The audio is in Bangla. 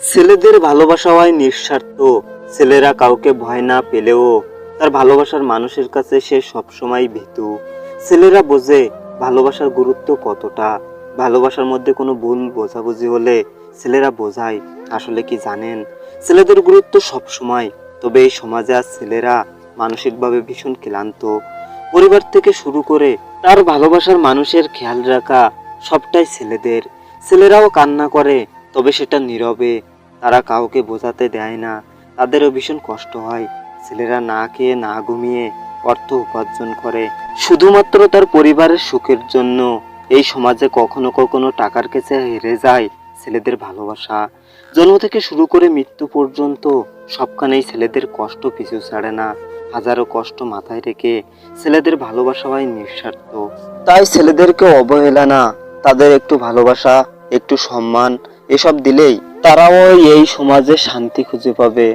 ছেলেদের ভালোবাসা হয় নিঃস্বার্থ। ছেলেরা কাউকে ভয় না পেলেও তার ভালোবাসার মানুষের কাছে সে সবসময় ভীতু। ছেলেরা বোঝে ভালোবাসার গুরুত্ব কতটা। ভালোবাসার মধ্যে কোনো ভুল বোঝাবুঝি হলে ছেলেরা বোঝায়। আসলে কি জানেন, ছেলেদের গুরুত্ব সবসময়। তবে এই সমাজে আজ ছেলেরা মানসিকভাবে ভীষণ ক্লান্ত। পরিবার থেকে শুরু করে তার ভালোবাসার মানুষের খেয়াল রাখা সবটাই ছেলেদের। ছেলেরাও কান্না করে, তবে সেটা নীরবে। তারা কাউকে বোঝাতে দেয় না। তাদেরও ভীষণ কষ্ট হয়। ছেলেরা না খেয়ে না ঘুমিয়ে অর্থ উপার্জন করে শুধুমাত্র তার পরিবারের সুখের জন্য। এই সমাজে কখনো কখনো টাকার কাছে হেরে যায় ছেলেদের ভালোবাসা। জন্ম থেকে শুরু করে মৃত্যু পর্যন্ত সবখানেই ছেলেদের কষ্ট পিছু ছাড়ে না। হাজারো কষ্ট মাথায় রেখে ছেলেদের ভালোবাসা হয় নিঃস্বার্থ। তাই ছেলেদেরকে অবহেলা না, তাদের একটু ভালোবাসা, একটু সম্মান এসব দিলেই তারাও এই সমাজে শান্তি খুঁজে পাবে।